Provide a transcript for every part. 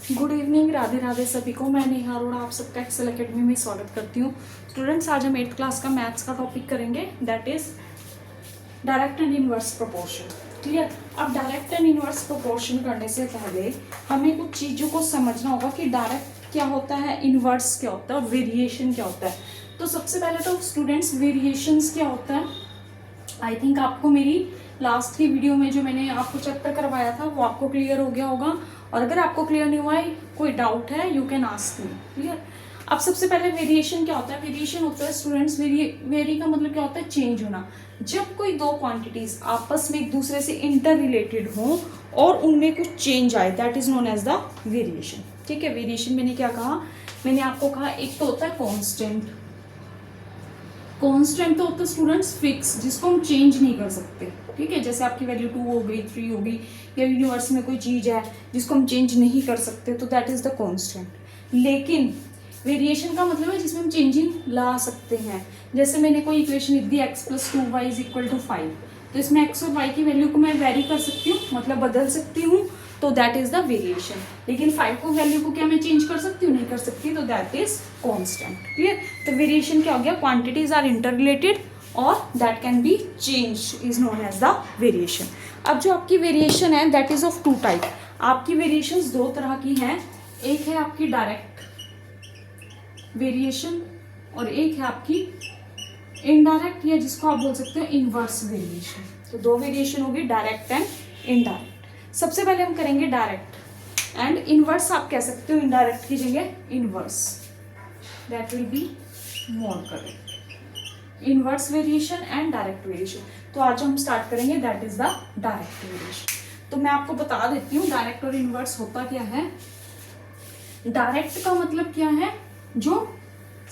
Good evening, Radhe Radhe सभी को। मैं नेहा अरोड़ा आप सबका एक्सेल एकेडमी में स्वागत करती हूँ। स्टूडेंट्स, आज हम 8th क्लास का मैथ्स का टॉपिक करेंगे, that is direct and inverse proportion. Clear. अब डायरेक्ट एंड इनवर्स प्रोपोर्शन करने से पहले हमें कुछ चीज़ों को समझना होगा कि डायरेक्ट क्या होता है, इनवर्स क्या होता है और वेरिएशन क्या होता है। तो सबसे पहले तो स्टूडेंट्स वेरिएशंस क्या होता है, आई थिंक आपको मेरी लास्ट की वीडियो में जो मैंने आपको चैप्टर करवाया था वो आपको क्लियर हो गया होगा, और अगर आपको क्लियर नहीं हुआ है, कोई डाउट है, you can ask me. Clear. अब सबसे पहले वेरिएशन क्या होता है। वेरिएशन होता है स्टूडेंट्स, वेरी का मतलब क्या होता है, चेंज होना। जब कोई दो क्वांटिटीज आपस में एक दूसरे से इंटर रिलेटेड हो और उनमें कुछ चेंज आए, that is known as the variation. ठीक है। वेरिएशन मैंने क्या कहा, मैंने आपको कहा एक तो होता है कॉन्स्टेंट। कॉन्स्टेंट तो होता है स्टूडेंट्स फिक्स, जिसको हम चेंज नहीं कर सकते। ठीक है। जैसे आपकी वैल्यू 2 हो गई, 3 हो गई, या यूनिवर्स में कोई चीज है जिसको हम चेंज नहीं कर सकते, तो दैट इज द कॉन्स्टेंट। लेकिन वेरिएशन का मतलब है जिसमें हम चेंजिंग ला सकते हैं। जैसे मैंने कोई इक्वेशन लिख दी x + 2y = 5, तो इसमें x और y की वैल्यू को मैं वेरी कर सकती हूँ, मतलब बदल सकती हूँ, तो दैट इज द वेरिएशन। लेकिन 5 को वैल्यू को क्या मैं चेंज कर सकती हूँ, नहीं कर सकती, तो दैट इज कांस्टेंट। क्लियर। तो वेरिएशन क्या हो गया, क्वांटिटीज आर इंटर रिलेटेड और that can be change, is known as the variation. अब जो आपकी वेरिएशन है दैट इज ऑफ 2 टाइप। आपकी वेरिएशंस दो तरह की हैं, एक है आपकी डायरेक्ट वेरिएशन और एक है आपकी इनडायरेक्ट, या जिसको आप बोल सकते हैं इनवर्स वेरिएशन। तो दो वेरिएशन होगी, डायरेक्ट एंड इनडायरेक्ट। सबसे पहले हम करेंगे डायरेक्ट, एंड इनवर्स आप कह सकते हो इनडायरेक्ट की जगह inverse, that will be more correct. Inverse variation and direct variation. तो आज हम स्टार्ट करेंगे, that is the direct variation. तो मैं आपको बता देती हूँ डायरेक्ट और इनवर्स होता क्या है। डायरेक्ट का मतलब क्या है, जो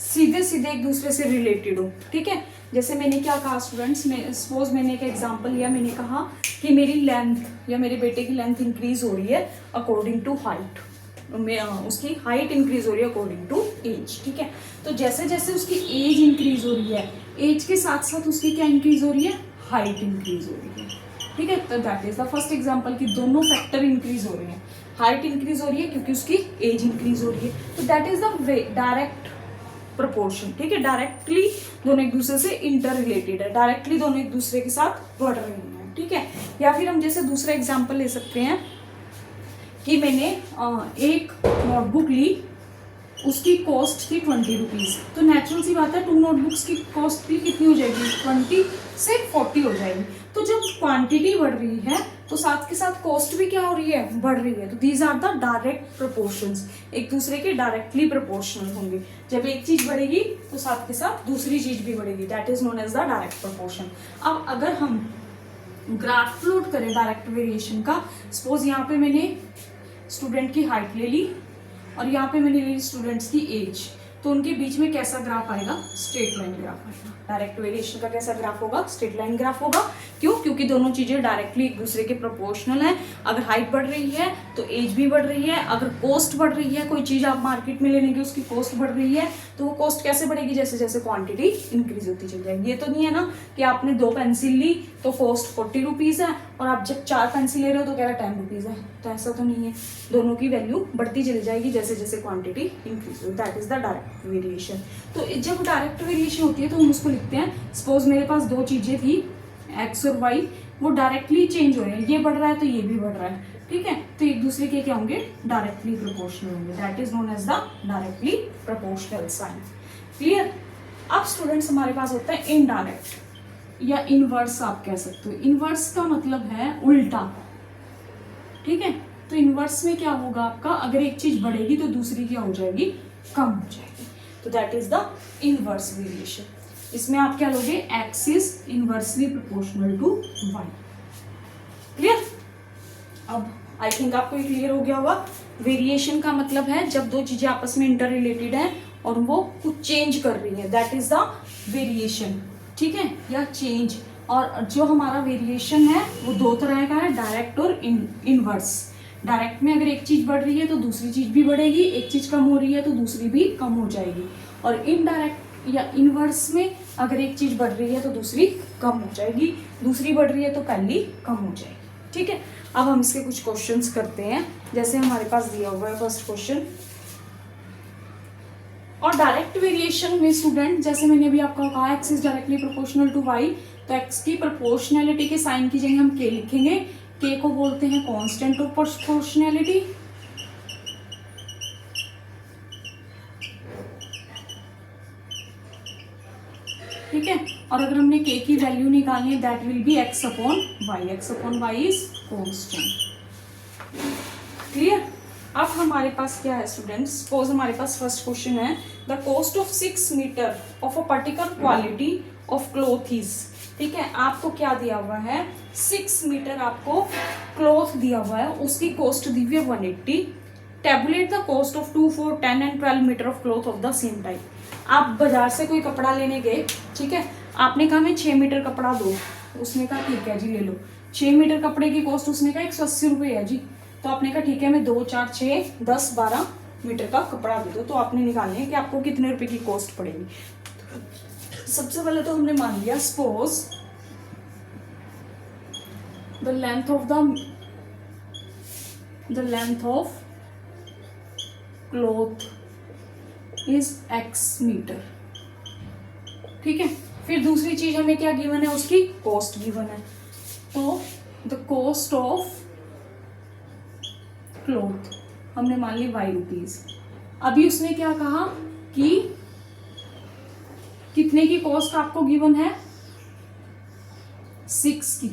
सीधे सीधे एक दूसरे से रिलेटेड हो। ठीक है। जैसे मैंने क्या कहा स्टूडेंट्स, सपोज मैंने एक एग्जांपल लिया, मैंने कहा कि मेरी लेंथ या मेरे बेटे की लेंथ इंक्रीज हो रही है अकॉर्डिंग टू हाइट, उसकी हाइट इंक्रीज हो रही है अकॉर्डिंग टू एज। ठीक है। तो जैसे जैसे उसकी एज इंक्रीज हो रही है, एज के साथ साथ उसकी क्या इंक्रीज हो रही है, हाइट इंक्रीज हो रही है। ठीक है। तो that is the first example कि दोनों फैक्टर इंक्रीज हो रहे हैं। हाइट इंक्रीज हो रही है क्योंकि उसकी एज इंक्रीज हो रही है, तो that is the direct proportion. ठीक है। डायरेक्टली दोनों एक दूसरे से इंटर रिलेटेड है, डायरेक्टली दोनों एक दूसरे के साथ बढ़ रहे हैं। ठीक है। या फिर हम जैसे दूसरा एग्जांपल ले सकते हैं कि मैंने एक नोटबुक ली, उसकी कॉस्ट थी 20 रुपीज़, तो नेचुरल सी बात है 2 नोटबुक्स की कॉस्ट भी कितनी हो जाएगी, 20 से 40 हो जाएगी। तो जब क्वांटिटी बढ़ रही है तो साथ के साथ कॉस्ट भी क्या हो रही है, बढ़ रही है। तो these are the direct proportions, एक दूसरे के डायरेक्टली प्रोपोर्शनल होंगे। जब एक चीज बढ़ेगी तो साथ के साथ दूसरी चीज भी बढ़ेगी, that is known as the direct proportion. अब अगर हम ग्राफ प्लॉट करें डायरेक्ट वेरिएशन का, सपोज यहाँ पे मैंने स्टूडेंट की हाइट ले ली और यहाँ पे मैंने ली स्टूडेंट्स की एज, तो उनके बीच में कैसा ग्राफ आएगा, स्ट्रेट लाइन ग्राफ आएगा। डायरेक्ट वेरिएशन का कैसा ग्राफ होगा, स्ट्रेट लाइन ग्राफ होगा। क्यों? क्योंकि दोनों चीजें डायरेक्टली एक दूसरे के प्रोपोर्शनल हैं। अगर हाइट बढ़ रही है तो एज भी बढ़ रही है, अगर कॉस्ट बढ़ रही है, कोई चीज आप मार्केट में लेने की उसकी कॉस्ट बढ़ रही है, तो वो कॉस्ट कैसे बढ़ेगी, जैसे जैसे क्वांटिटी इंक्रीज होती चली जाएगी। ये तो नहीं है ना कि आपने 2 पेंसिल ली तो कॉस्ट 40 रुपीज़ है और आप जब 4 पेंसिल ले रहे हो तो कह रहा 10 रुपीज़ है, तो ऐसा तो नहीं है। दोनों की वैल्यू बढ़ती चली जाएगी जैसे जैसे क्वांटिटी इंक्रीज हो, that is the direct variation. तो जब डायरेक्ट वेरिएशन होती है तो हम उसको लिखते हैं, सपोज मेरे पास 2 चीजें थी एक्स और वाई, वो डायरेक्टली चेंज हो रहे हैं, ये बढ़ रहा है तो ये भी बढ़ रहा है। ठीक है। तो एक दूसरे के क्या होंगे, डायरेक्टली प्रोपोर्शनल होंगे, that is known as the directly proportional sign. Clear. अब स्टूडेंट्स हमारे पास होता है इनडायरेक्ट या इनवर्स आप कह सकते हो। इनवर्स का मतलब है उल्टा। ठीक है। तो इनवर्स में क्या होगा आपका, अगर एक चीज बढ़ेगी तो दूसरी क्या हो जाएगी, कम हो जाएगी, तो that is the inverse variation. इसमें आप क्या लोगे, X is inversely proportional to Y. Clear. अब आई थिंक आपको ये क्लियर हो गया होगा। वेरिएशन का मतलब है जब दो चीजें आपस में इंटर रिलेटेड है और वो कुछ चेंज कर रही है, दैट इज द वेरिएशन। ठीक है, या चेंज। और जो हमारा वेरिएशन है वो 2 तरह का है, डायरेक्ट और इनवर्स। डायरेक्ट में अगर एक चीज बढ़ रही है तो दूसरी चीज भी बढ़ेगी, एक चीज कम हो रही है तो दूसरी भी कम हो जाएगी। और इनडायरेक्ट या इनवर्स में अगर एक चीज बढ़ रही है तो दूसरी कम हो जाएगी, दूसरी बढ़ रही है तो पहली कम हो जाएगी। ठीक है, अब हम इसके कुछ क्वेश्चंस करते हैं। जैसे हमारे पास दिया हुआ है फर्स्ट क्वेश्चन, और डायरेक्ट वेरिएशन में स्टूडेंट, जैसे मैंने अभी आपको कहा X is directly proportional to Y, तो एक्स की प्रोपोर्शनैलिटी के साइन की जगह हम के लिखेंगे। के को बोलते हैं कांस्टेंट ऑफ प्रोपोर्शनैलिटी, ठीक है। और अगर हमने के की वैल्यू निकालनी है that will be X upon Y, X upon Y is constant. Clear. अब हमारे पास क्या है स्टूडेंट्स, सपोज हमारे पास फर्स्ट क्वेश्चन है the cost of 6 metre of a particular quality of cloth is, ठीक है। आपको क्या दिया हुआ है, 6 मीटर आपको क्लॉथ दिया हुआ है, उसकी कॉस्ट दी हुई है 180। Tabulate the cost of 2, 4, 10 and 12 metre of cloth of the same type. आप बाजार से कोई कपड़ा लेने गए, ठीक है, आपने कहा मैं 6 मीटर कपड़ा दो, उसने कहा ठीक है जी ले लो। 6 मीटर कपड़े की कॉस्ट उसने कहा 180 रुपये है जी, तो आपने कहा ठीक है मैं 2, 4, 6, 10, 12 मीटर का कपड़ा दे दो। तो आपने निकालनी है कि आपको कितने रुपए की कॉस्ट पड़ेगी। सबसे पहले तो हमने मान लिया suppose the length of cloth is x metre, ठीक है। फिर दूसरी चीज हमें क्या गिवन है, उसकी कॉस्ट गिवन है, तो द कॉस्ट ऑफ क्लॉथ हमने मान ली ₹y। अभी उसने क्या कहा कि कितने की कॉस्ट आपको गिवन है, 6 की,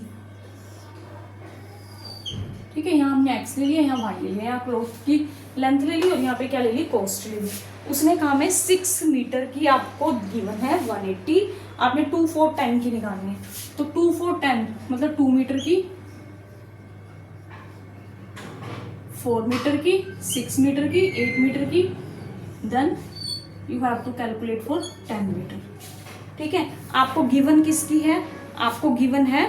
ठीक है। यहाँ हमने x ले लिया, यहाँ y ले लिया, यहाँ क्लॉथ की लेंथ ले ली और यहाँ पे क्या ले ली, कॉस्ट ले ली। उसने कहा मैं 6 मीटर की आपको गिवन है 180, आपने 2, 4, 10 की निकालनी है, तो 2, 4, 10 मतलब 2 मीटर की, 4 मीटर की, 6 मीटर की, 8 मीटर की, then you have to calculate for 10 metre, ठीक है। आपको गिवन किसकी है, आपको गिवन है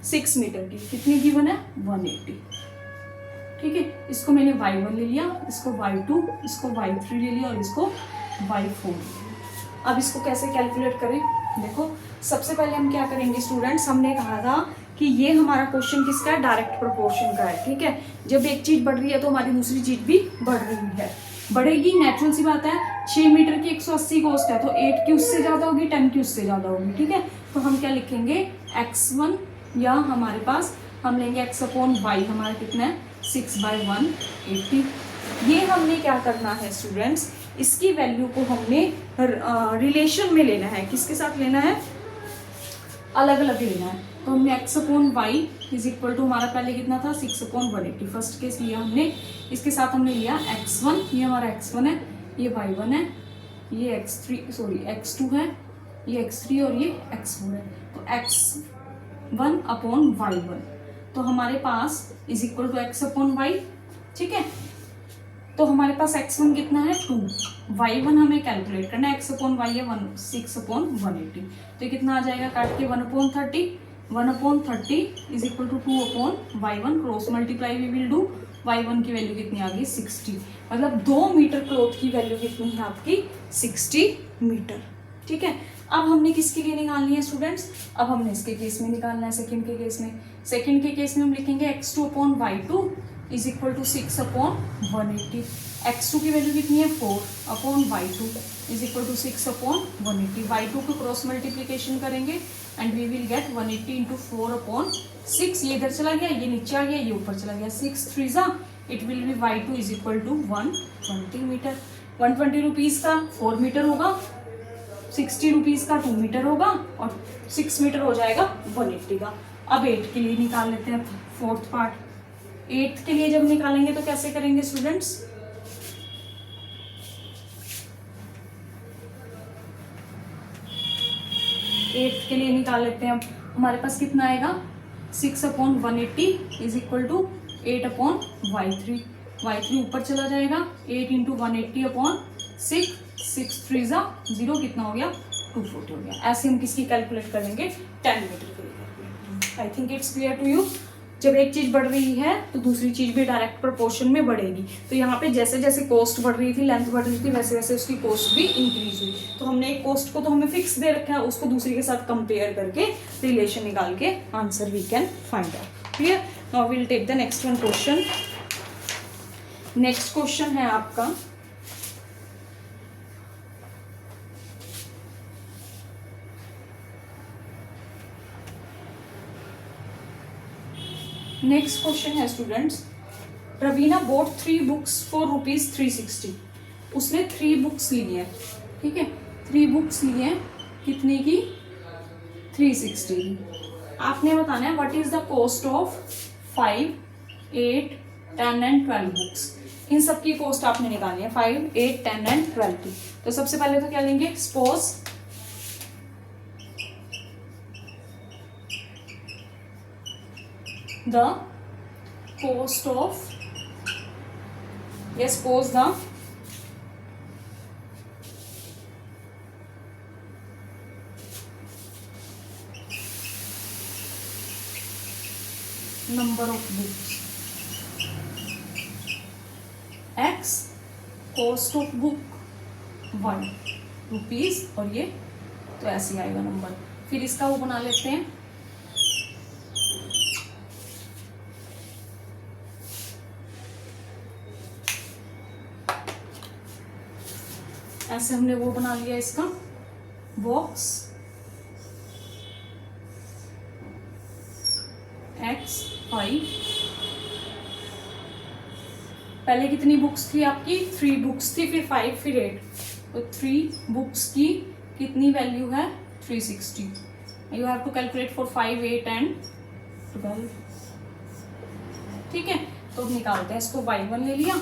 6 मीटर की, कितनी गिवन है 180, ठीक है। इसको मैंने y1 ले लिया, इसको y2, इसको y3 ले लिया और इसको y4। अब इसको कैसे कैलकुलेट करें, देखो सबसे पहले हम क्या करेंगे स्टूडेंट्स, हमने कहा था कि ये हमारा क्वेश्चन किसका है, डायरेक्ट प्रोपोर्शन का है, ठीक है। जब एक चीज बढ़ रही है तो हमारी दूसरी चीज भी बढ़ रही है, बढ़ेगी, नेचुरल सी बात है। 6 मीटर की 180 कॉस्ट है तो 8 की उससे ज्यादा होगी, 10 की उससे ज्यादा होगी, ठीक है। तो हम क्या लिखेंगे x1, या हमारे पास हम लेंगे x अपॉन वाई, हमारा कितना है 6/180। ये हमने क्या करना है स्टूडेंट्स, इसकी वैल्यू को हमने रिलेशन में लेना है, किसके साथ लेना है, अलग अलग लेना है। तो हमने x upon Y is equal to, हमारा पहले कितना था 6/180, फर्स्ट केस लिया हमने, इसके साथ हमने लिया x1, ये हमारा x1 है, ये y1 है, ये x2 है, ये x3 और ये x4 है, तो x1 अपॉन y1, तो हमारे पास is equal to x upon y, ठीक है। तो हमारे पास x1 कितना है 2, y1 हमें कैलकुलेट करना है, x अपॉन वाई है 6/180, तो कितना आ जाएगा काट के 1/30, 1/30 is equal to 2/y1, cross multiply we will do, y1 की वैल्यू कितनी आ गई 60, मतलब 2 मीटर क्लॉथ की वैल्यू कितनी है आपकी 60 मीटर, ठीक है। अब हमने किसके लिए निकालनी है स्टूडेंट्स, अब हमने इसके केस में निकालना है, सेकंड के केस में। सेकंड के केस में हम लिखेंगे x2 upon y2 is equal to 6/180, x2 की वैल्यू कितनी है 4 upon y2 is equal to 6/180, y2 को क्रॉस मल्टीप्लीकेशन करेंगे and we will get 180 into 4/6, ये इधर चला गया, ये नीचे आ गया, ये ऊपर चला गया, 6 3 it will be y2 is equal to 120 metre. 120 rupees का 4 मीटर होगा, 60 रुपीज़ का 2 मीटर होगा और 6 मीटर हो जाएगा 180 का। अब 8 के लिए निकाल लेते हैं फोर्थ पार्ट। 8 के लिए जब निकालेंगे तो कैसे करेंगे स्टूडेंट्स, 8 के लिए निकाल लेते हैं। अब हमारे पास कितना आएगा 6/180 is equal to 8/y3, y3 ऊपर चला जाएगा, 8 इंटू 180/6, 6 3 0, कितना हो गया 240 हो गया। ऐसे हम किसकी कैलकुलेट करेंगे 10 मीटर के लिए। I think it's clear to you. जब एक चीज बढ़ रही है तो दूसरी चीज भी डायरेक्ट प्रोपोर्शन में बढ़ेगी। तो यहाँ पे जैसे जैसे कॉस्ट बढ़ रही थी, लेंथ बढ़ रही थी, वैसे वैसे उसकी कॉस्ट भी इंक्रीज हुई। तो हमने एक कॉस्ट को तो हमें फिक्स दे रखा है, उसको दूसरी के साथ कंपेयर करके रिलेशन निकाल के answer we can find out. Clear? Now will take the next one question. Next question है आपका नेक्स्ट क्वेश्चन है students, Praveena bought 3 books for ₹360. उसने 3 बुक्स ली है, ठीक है, 3 बुक्स ली है, कितने की? 360 की. आपने बताना है what is the cost of 5, 8, 10 and 12 books. इन सब की कॉस्ट आपने निकालनी है, 5, 8, 10 एंड 12 की. तो सबसे पहले तो क्या लेंगे, suppose the cost of, yes, suppose the number of books, x, cost of book 1 rupees, और ये तो ऐसे आएगा नंबर. फिर इसका वो बना लेते हैं, ऐसे हमने वो बना लिया इसका बॉक्स x 5. पहले कितनी बुक्स थी आपकी? 3 बुक्स थी, फिर 5, फिर 8. तो 3 बुक्स की कितनी वैल्यू है? 360. You have to calculate for 5, 8 and 12. ठीक है, तो निकालते हैं इसको. y1 ले लिया,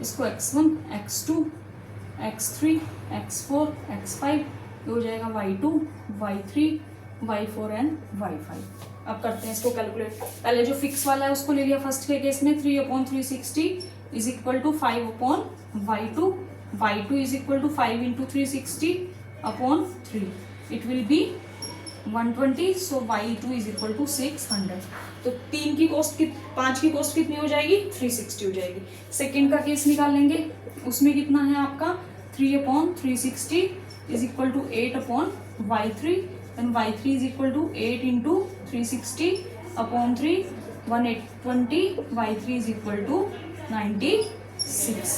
इसको x1, x2, x3, x4, x5, ये हो जाएगा y2, y3, y4 and y5. अब करते हैं इसको कैलकुलेट. पहले जो फिक्स वाला है उसको ले लिया फर्स्ट के केस में, 3/360 is equal to 5/y2. y2 is equal to 5 into 360/3. It will be 120. So y2 is equal to 600. तो 5 की कॉस्ट कितनी हो जाएगी? 360 हो जाएगी. सेकेंड का केस निकाल लेंगे, उसमें कितना है आपका? 3/360 is equal to 8/y3. And y3 is equal to 8 into 360/3, 120. y3 is equal to 96.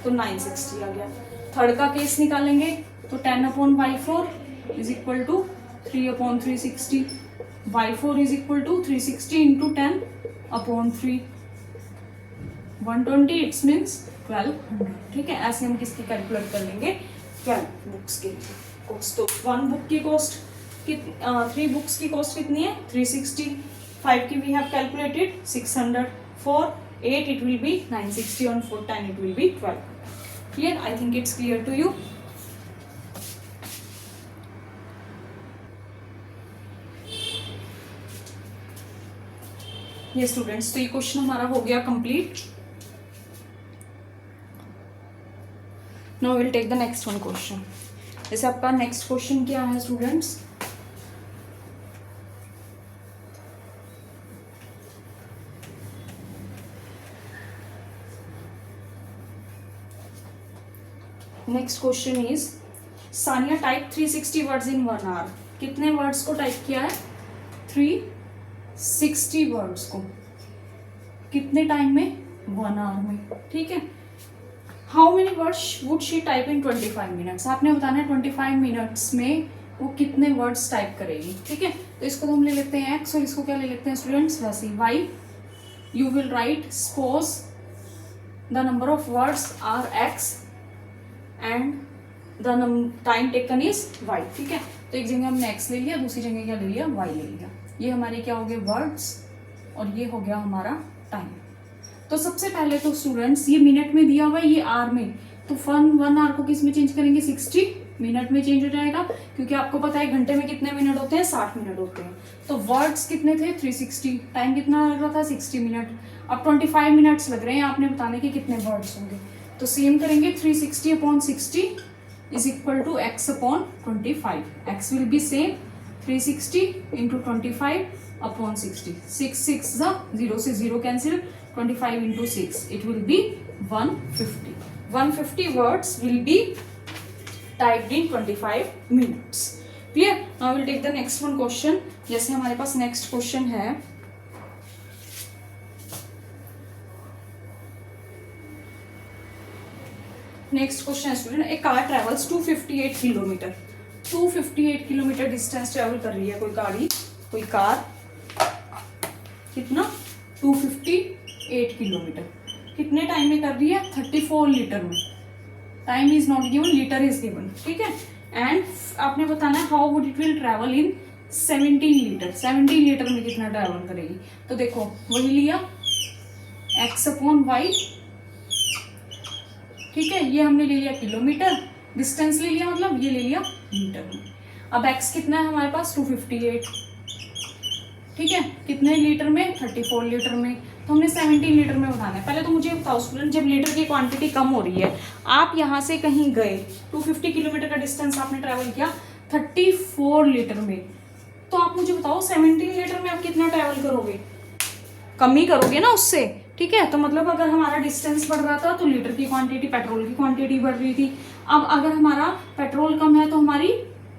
तो 960 आ गया. थर्ड का केस निकालेंगे तो 10/y4 is equal to 3/360. y4 is equal to 360 into 10/3, 120. It's means 1200. ठीक है, ऐसे हम किसकी कैलकुलेट कर लेंगे? 12 बुक्स के कॉस्ट. तो 1 बुक की कॉस्ट, 3 बुक्स की कॉस्ट कितनी है? 360. 5 की we have calculated 600. 4, 8 it will be 960 और 4, 10 it will be 1200. Clear? I think it's clear to you. ये स्टूडेंट्स, तो ये क्वेश्चन हमारा हो गया complete. Now will take the next one question. जैसे आपका नेक्स्ट क्वेश्चन क्या है students? Next question is, Sania type 360 words in 1 hour. कितने वर्ड्स को टाइप किया है? 360 वर्ड्स को. कितने टाइम में? 1 आवर में. ठीक है. How many words would she type in 25 minutes. आपने बताना है 25 मिनट्स में वो कितने वर्ड्स टाइप करेगी. ठीक है, तो इसको तो हम ले लेते हैं x, और इसको क्या ले लेते हैं स्टूडेंट्स? वैसे ही y. You will write suppose the number of words are x and the time taken is y. ठीक है, तो एक जगह हमने x ले लिया, दूसरी जगह क्या ले लिया? y ले लिया. ये हमारे क्या हो गए? वर्ड्स, और ये हो गया हमारा टाइम. तो सबसे पहले तो स्टूडेंट्स ये मिनट में दिया हुआ है, ये आर में, तो 1 आवर को किस में चेंज करेंगे? 60 मिनट में चेंज हो जाएगा, क्योंकि आपको पता है घंटे में कितने मिनट होते हैं? 60 मिनट होते हैं. तो वर्ड्स कितने थे? 360. टाइम कितना लग रहा था? 60 मिनट. अब 25 मिनट्स लग रहे हैं आपने बताने के कितने वर्ड्स होंगे. तो सेम करेंगे, 360/60 is equal to x/25. x will be same, 360 into 25/60. 6 0 से 0 cancel, 25 into 6 it will be 150. 150 words will be typed in 25 minutes. Clear? Now will take the next one question. जैसे हमारे पास नेक्स्ट क्वेश्चन है, next question है student, a car travels 258 kilometre, 258 kilometre distance travel कर रही है कोई car कितना 258 किलोमीटर कितने टाइम में कर रही है 34 लीटर में। Time is not given, litre is given, ठीक है। एंड आपने बताना है how would it will travel in 17 litre, 17 litre में कितना ट्रेवल करेगी। तो देखो वही लिया x/y, ठीक है, ये हमने ले लिया किलोमीटर, डिस्टेंस ले लिया मतलब ये ले लिया लीटर में। अब x कितना है हमारे पास 258, ठीक है, कितने लीटर में 34 लीटर में, तो हमने 17 लीटर में बताना है। पहले तो मुझे बताओ स्टूडेंट, जब लीटर की क्वांटिटी कम हो रही है, आप यहाँ से कहीं गए 250 किलोमीटर का डिस्टेंस आपने ट्रेवल किया 34 लीटर में, तो आप मुझे बताओ 17 लीटर में आप कितना ट्रेवल करोगे, कम ही करोगे ना उससे, ठीक है। तो मतलब अगर हमारा डिस्टेंस बढ़ रहा था तो लीटर की क्वांटिटी, पेट्रोल की क्वांटिटी बढ़ रही थी। अब अगर हमारा पेट्रोल कम है तो हमारी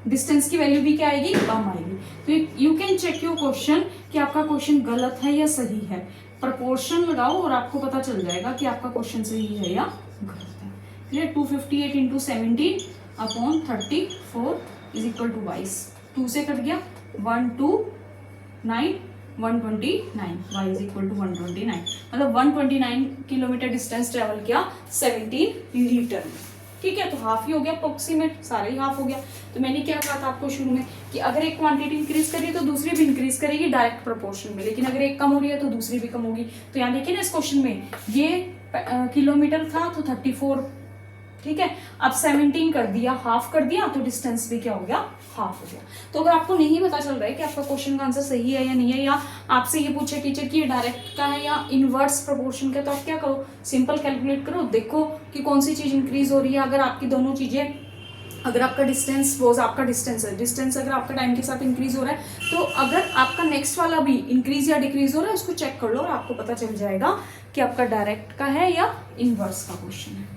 डिस्टेंस की वैल्यू भी क्या आएगी, कम आएगी। तो you can check your question कि आपका क्वेश्चन गलत है या सही है। प्रपोर्शन लगाओ और आपको पता चल जाएगा कि आपका क्वेश्चन सही है या गलत है। Clear, 258 into 17 upon 34 is equal to 22, 2 से कट गया 129, 129, y इज इक्वल टू 129, मतलब 129 किलोमीटर डिस्टेंस ट्रेवल किया 17 लीटर में, ठीक है। तो हाफ ही हो गया, अप्रोक्सीमेट सारा ही हाफ हो गया। तो मैंने क्या कहा था आपको शुरू में कि अगर एक क्वांटिटी इंक्रीज करिए तो दूसरी भी इंक्रीज करेगी डायरेक्ट प्रोपोर्शन में, लेकिन अगर एक कम हो रही है तो दूसरी भी कम होगी। तो यहाँ देखिए ना इस क्वेश्चन में ये किलोमीटर था तो 34, ठीक है, अब 17 कर दिया, हाफ कर दिया, तो डिस्टेंस भी क्या हो गया, हाफ हो गया। तो अगर आपको नहीं पता चल रहा है कि आपका क्वेश्चन का आंसर सही है या नहीं है, या आपसे ये पूछे टीचर कि ये डायरेक्ट का है या इनवर्स प्रोपोर्शन का, तो आप क्या करो, सिंपल कैलकुलेट करो, देखो कि कौन सी चीज इंक्रीज हो रही है। अगर आपकी दोनों चीजें, अगर आपका डिस्टेंस, सपोज आपका डिस्टेंस है, डिस्टेंस अगर आपका टाइम के साथ इंक्रीज हो रहा है, तो अगर आपका नेक्स्ट वाला भी इंक्रीज या डिक्रीज हो रहा है उसको चेक कर लो और आपको पता चल जाएगा कि आपका डायरेक्ट का है या इनवर्स का क्वेश्चन है।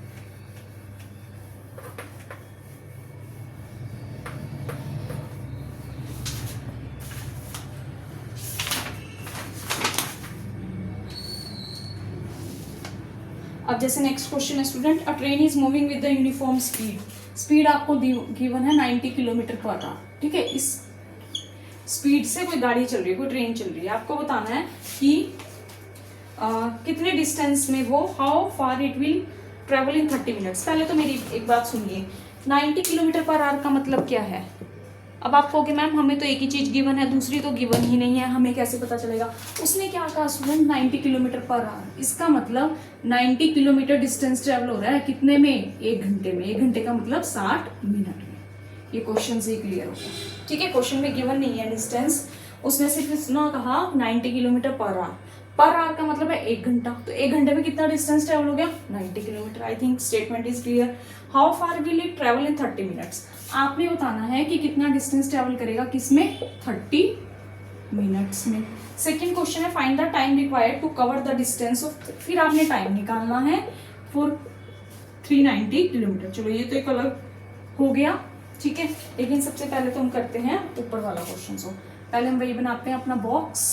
अब जैसे नेक्स्ट क्वेश्चन है student, a train is moving with the uniform speed, speed आपको गिवन है 90 किलोमीटर पर आवर, ठीक है। इस स्पीड से कोई गाड़ी चल रही है, कोई ट्रेन चल रही है, आपको बताना है कि कितने डिस्टेंस में वो, how far it will travel in 30 minutes. पहले तो मेरी एक बात सुनिए, 90 किलोमीटर पर आवर का मतलब क्या है। अब आप कहोगे मैम हमें तो एक ही चीज गिवन है, दूसरी तो गिवन ही नहीं है, हमें कैसे पता चलेगा। उसने क्या कहा स्टूडेंट, 90 किलोमीटर पर आवर, इसका मतलब 90 किलोमीटर डिस्टेंस ट्रेवल हो रहा है कितने में, 1 घंटे में। 1 घंटे का मतलब 60 मिनट में। ये क्वेश्चन से क्लियर हो गया, ठीक है। क्वेश्चन में गिवन नहीं है डिस्टेंस, उसने सिर्फ इतना कहा 90 kilometre per hour, per hour का मतलब है 1 घंटा, तो 1 घंटे में कितना डिस्टेंस ट्रेवल हो गया, 90 kilometre. I think statement is clear. How far will it travel in 30 minutes, आपने बताना है कि कितना डिस्टेंस ट्रेवल करेगा किसमें, 30 मिनट्स में। सेकेंड क्वेश्चन है, find the time required to cover the distance of, फिर आपने टाइम निकालना है फॉर 390 किलोमीटर। चलो ये तो एक अलग हो गया, ठीक है, लेकिन सबसे पहले तो हम करते हैं ऊपर वाला क्वेश्चन। सो पहले हम वही बनाते हैं अपना बॉक्स,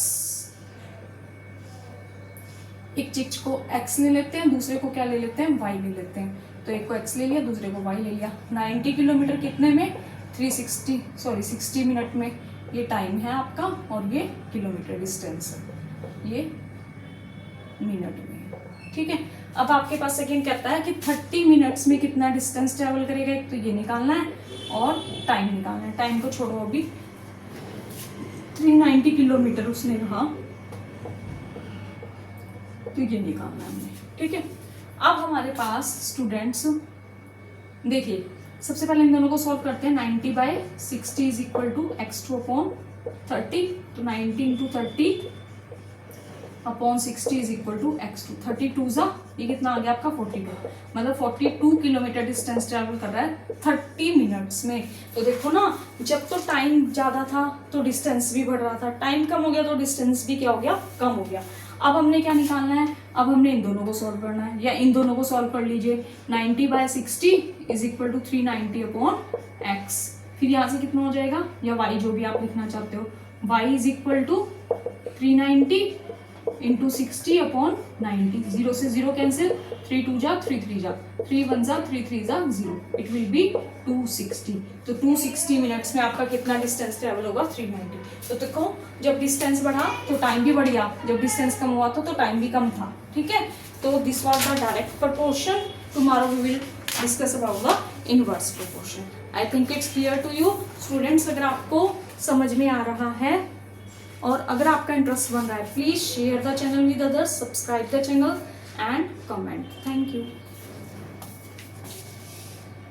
एक चीज को x ले लेते हैं, दूसरे को क्या ले लेते हैं, y ले लेते हैं। तो एक को x ले लिया, दूसरे को y ले लिया। 90 किलोमीटर कितने में, 60 मिनट में, ये टाइम है आपका, और ये किलोमीटर डिस्टेंस है, ये मिनट में, ठीक है। अब आपके पास सेकंड कहता है कि 30 मिनट्स में कितना डिस्टेंस ट्रेवल करेगा, एक तो ये निकालना है और टाइम निकालना है। टाइम को छोड़ो, अभी 390 किलोमीटर उसने कहा, तो ये निकालना है हमने, ठीक है। अब हमारे पास स्टूडेंट्स देखिए, सबसे पहले इन दोनों को सॉल्व करते हैं। 90/60 is equal to x2 upon 30, तो 90 into 30 upon 60 is equal to x2। 32 जा, ये कितना आ गया आपका 42, मतलब 42 किलोमीटर डिस्टेंस ट्रेवल कर रहा है 30 मिनट्स में। तो देखो ना, जब तो टाइम ज्यादा था तो डिस्टेंस भी बढ़ रहा था, टाइम कम हो गया तो डिस्टेंस भी क्या हो गया, कम हो गया। अब हमने क्या निकालना है, अब हमने इन दोनों को सॉल्व करना है, या इन दोनों को सॉल्व कर लीजिए। 90/60 is equal to 390 upon x, फिर यहाँ से कितना हो जाएगा, या y जो भी आप लिखना चाहते हो, y is equal to 390 into 60 upon 90, 0 से 0 कैंसिल, 3 2 जा 3 3 जा, 3 1 जा 3 3 जा 0, इट विल बी 260। तो 260 मिनट्स में आपका कितना डिस्टेंस ट्रेवल होगा 390। तो देखो जब डिस्टेंस बढ़ा तो टाइम भी बढ़ गया, जब डिस्टेंस कम हुआ तो टाइम भी कम था, ठीक है। तो this was the direct proportion. Tomorrow we will discuss about the inverse proportion. I think it's clear to you students. अगर आपको समझ में आ रहा है और अगर आपका इंटरेस्ट बन रहा है, please share the channel with others, subscribe the channel and comment. Thank you.